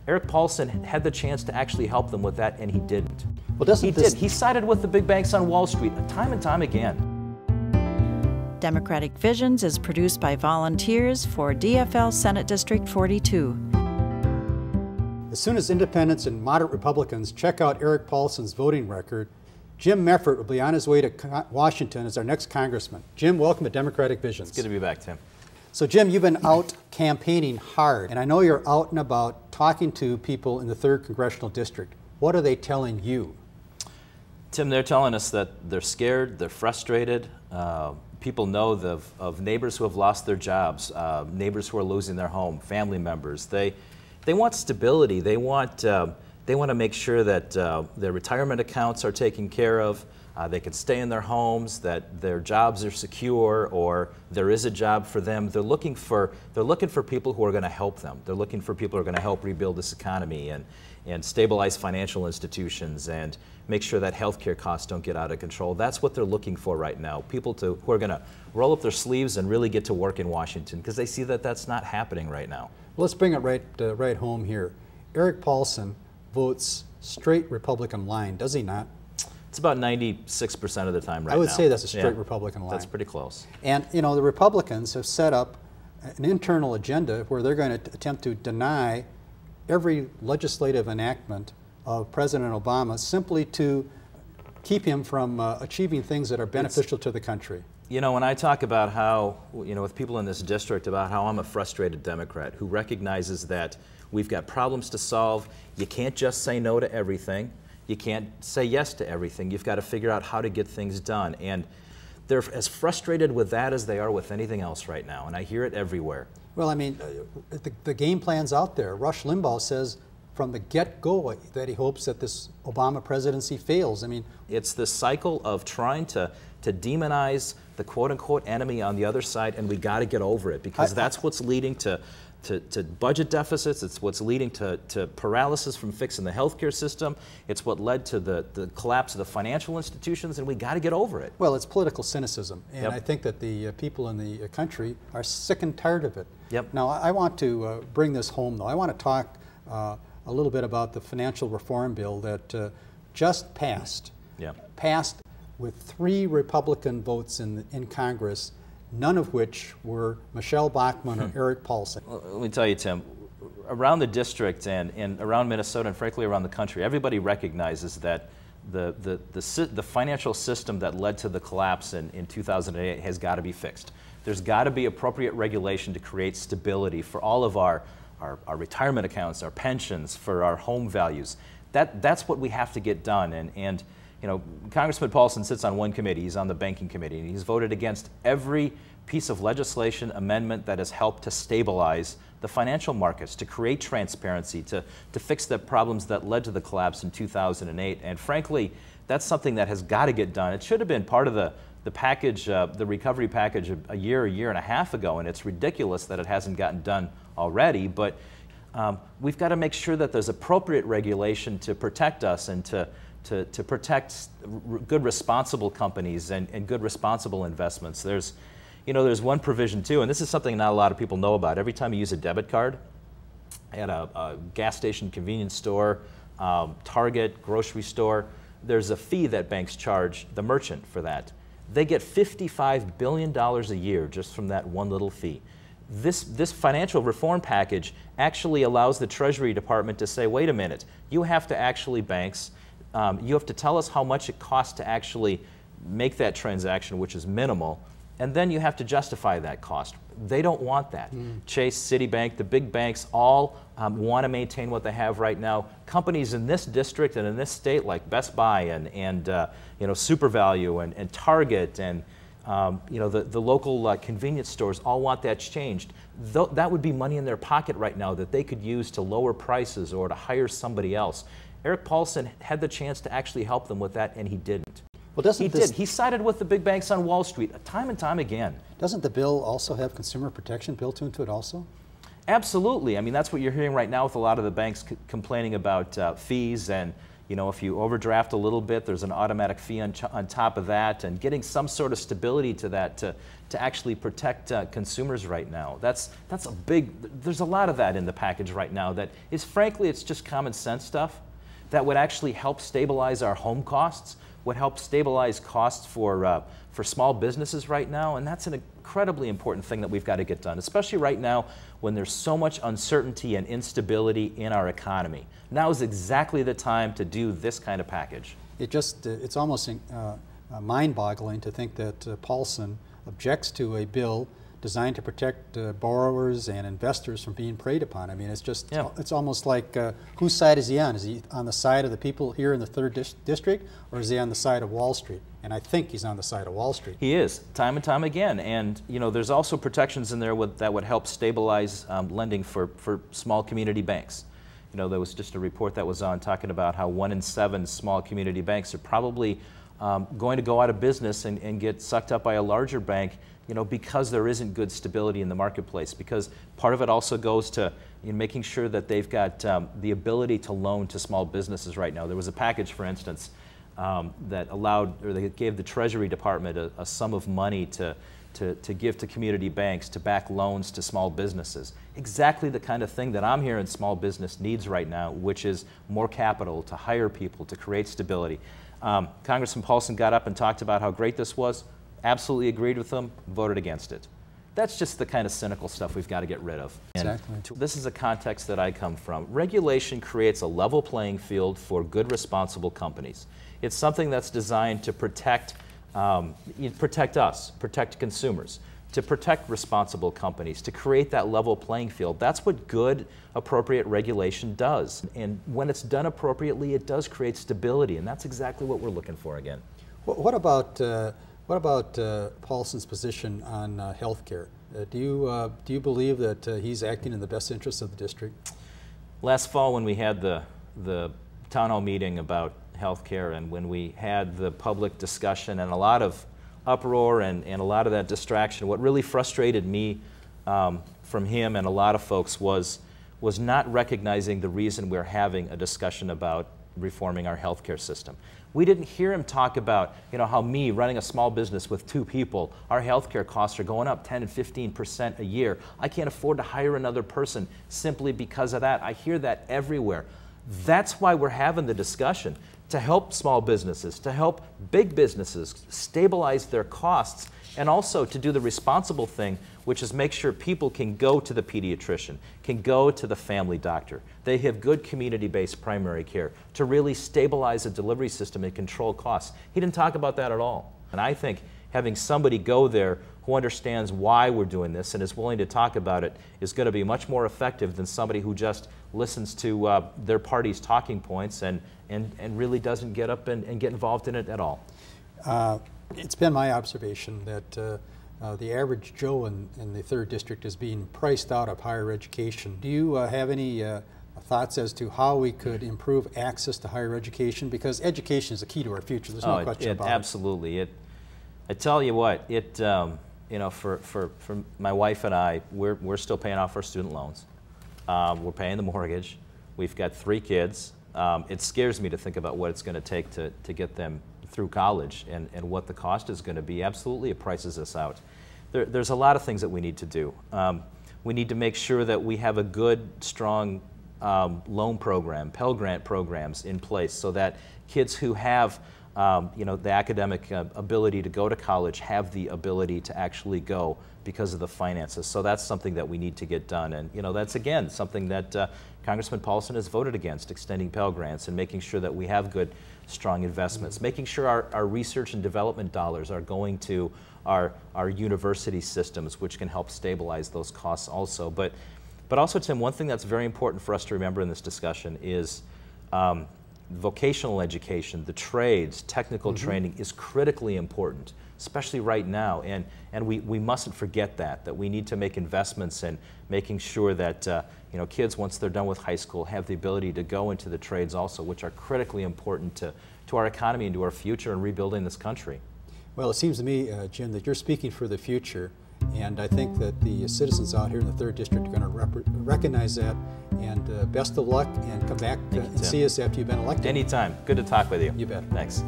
Eric Paulson had the chance to actually help them with that, and he didn't. Well, doesn't he did. He sided with the big banks on Wall Street time and time again. Democratic Visions is produced by volunteers for DFL Senate District 42. As soon as independents and moderate Republicans check out Eric Paulson's voting record, Jim Meffert will be on his way to Washington as our next congressman. Jim, welcome to Democratic Visions. It's good to be back, Tim. So Jim, you've been out campaigning hard, and I know you're out and about talking to people in the 3rd Congressional District. What are they telling you? Tim, they're telling us that they're scared, they're frustrated. People know of neighbors who have lost their jobs, neighbors who are losing their home, family members. They want stability. They want to make sure that their retirement accounts are taken care of. They can stay in their homes, that their jobs are secure, or there is a job for them. They're looking for people who are going to help them. They're looking for people who are going to help rebuild this economy and stabilize financial institutions and make sure that healthcare costs don't get out of control. That's what they're looking for right now. People who are going to roll up their sleeves and really get to work in Washington, because they see that that's not happening right now. Well, let's bring it right home here. Eric Paulson votes straight Republican line, does he not? It's about 96% of the time right now. I would say that's a straight Republican line. That's pretty close. And you know, the Republicans have set up an internal agenda where they're going to attempt to deny every legislative enactment of President Obama simply to keep him from achieving things that are beneficial to the country. You know, when I talk about how, with people in this district, about how I'm a frustrated Democrat who recognizes that we've got problems to solve, you can't just say no to everything. You can't say yes to everything. You've got to figure out how to get things done. And they're as frustrated with that as they are with anything else right now, and I hear it everywhere. Well, I mean, the game plan's out there. Rush Limbaugh says from the get-go that he hopes that this Obama presidency fails. I mean, it's this cycle of trying to demonize the quote-unquote enemy on the other side, and we got to get over it, because that's what's leading to budget deficits. It's what's leading to paralysis from fixing the healthcare system. It's what led to the collapse of the financial institutions, and we got to get over it. Well, it's political cynicism, and I think that the people in the country are sick and tired of it. Yep. Now, I want to bring this home, though. I want to talk a little bit about the financial reform bill that just passed. Passed with 3 Republican votes in Congress, none of which were Michelle Bachmann or Eric Paulson. Well, let me tell you, Tim, around the district and around Minnesota and frankly around the country, everybody recognizes that the financial system that led to the collapse in 2008 has got to be fixed. There's got to be appropriate regulation to create stability for all of our retirement accounts, our pensions, for our home values. That's what we have to get done. And you know, Congressman Paulson sits on one committee. He's on the banking committee, and he's voted against every piece of legislation amendment that has helped to stabilize the financial markets, to create transparency, to fix the problems that led to the collapse in 2008. And frankly, that's something that has got to get done. It should have been part of the package, the recovery package, a year and a half ago, and it's ridiculous that it hasn't gotten done already. But we've got to make sure that there's appropriate regulation to protect us and to protect good responsible companies and good responsible investments. There's one provision too, and this is something not a lot of people know about. Every time you use a debit card at a gas station, convenience store, Target, grocery store, there's a fee that banks charge the merchant for that. They get $55 billion a year just from that one little fee. This financial reform package actually allows the Treasury Department to say, wait a minute, you have to actually, banks, you have to tell us how much it costs to actually make that transaction, which is minimal, and then you have to justify that cost. They don't want that. Chase, Citibank, the big banks all want to maintain what they have right now. Companies in this district and in this state like Best Buy and Super Value and Target and the local convenience stores all want that changed. That would be money in their pocket right now that they could use to lower prices or to hire somebody else. Eric Paulson had the chance to actually help them with that, and he didn't. Well, He sided with the big banks on Wall Street time and time again. Doesn't the bill also have consumer protection built into it also? Absolutely. I mean, that's what you're hearing right now with a lot of the banks complaining about fees and You know, if you overdraft a little bit, there's an automatic fee on top of that, and getting some sort of stability to that to actually protect consumers right now. That's a big, there's a lot of that in the package right now that is, frankly, it's just common sense stuff that would actually help stabilize our home costs, would help stabilize costs for small businesses right now, and that's an incredibly important thing that we've got to get done, especially right now when there's so much uncertainty and instability in our economy. Now is exactly the time to do this kind of package. It's almost mind-boggling to think that Paulson objects to a bill designed to protect borrowers and investors from being preyed upon. I mean, it's just, it's almost like, whose side is he on? Is he on the side of the people here in the 3rd District, or is he on the side of Wall Street? And I think he's on the side of Wall Street. He is, time and time again. And, you know, there's also protections in there that would help stabilize lending for small community banks. You know, there was just a report that was on talking about how 1 in 7 small community banks are probably going to go out of business and get sucked up by a larger bank, you know, because there isn't good stability in the marketplace. Because part of it also goes to making sure that they've got the ability to loan to small businesses right now. There was a package, for instance, that allowed, or they gave the Treasury Department a sum of money to give to community banks to back loans to small businesses. Exactly the kind of thing that I'm hearing small business needs right now, which is more capital to hire people, to create stability. Congressman Paulson got up and talked about how great this was, absolutely agreed with them, voted against it. That's just the kind of cynical stuff we've got to get rid of. Exactly. And this is a context that I come from. Regulation creates a level playing field for good, responsible companies. It's something that's designed to protect us, protect consumers, to protect responsible companies, to create that level playing field. That's what good, appropriate regulation does. And when it's done appropriately, it does create stability, and that's exactly what we're looking for again. What about Paulson's position on health care? Do you believe that he's acting in the best interest of the district? Last fall, when we had the town hall meeting about health care, and when we had the public discussion and a lot of uproar and a lot of that distraction, what really frustrated me from him and a lot of folks was not recognizing the reason we're having a discussion about reforming our health care system. We didn't hear him talk about, you know, how me running a small business with 2 people, our health care costs are going up 10 and 15% a year. I can't afford to hire another person simply because of that. I hear that everywhere. That's why we're having the discussion, to help small businesses, to help big businesses stabilize their costs, and also to do the responsible thing, which is make sure people can go to the pediatrician, can go to the family doctor. They have good community-based primary care to really stabilize a delivery system and control costs. He didn't talk about that at all. And I think having somebody go there who understands why we're doing this and is willing to talk about it is going to be much more effective than somebody who just listens to their party's talking points and really doesn't get up and get involved in it at all. It's been my observation that the average Joe in the 3rd District is being priced out of higher education. Do you have any thoughts as to how we could improve access to higher education? Because education is the key to our future. There's no question about it. Absolutely. I tell you what, you know, for my wife and I, we're still paying off our student loans. We're paying the mortgage. We've got 3 kids. It scares me to think about what it's going to take to get them through college and what the cost is going to be. Absolutely, it prices us out. There's a lot of things that we need to do. We need to make sure that we have a good, strong loan program, Pell Grant programs in place so that kids who have you know, the academic ability to go to college have the ability to actually go because of the finances. So that's something that we need to get done. And, you know, that's, again, something that Congressman Paulson has voted against, extending Pell Grants and making sure that we have good, strong investments, making sure our research and development dollars are going to our university systems, which can help stabilize those costs also. But also, Tim, one thing that's very important for us to remember in this discussion is vocational education, the trades, technical training is critically important, especially right now. And we mustn't forget that we need to make investments in making sure that you know, kids, once they're done with high school, have the ability to go into the trades also, which are critically important to our economy and to our future and rebuilding this country. Well, it seems to me, Jim, that you're speaking for the future, and I think that the citizens out here in the 3rd District are going to recognize that And best of luck, and come back and see us after you've been elected. Anytime. Good to talk with you. You bet. Thanks.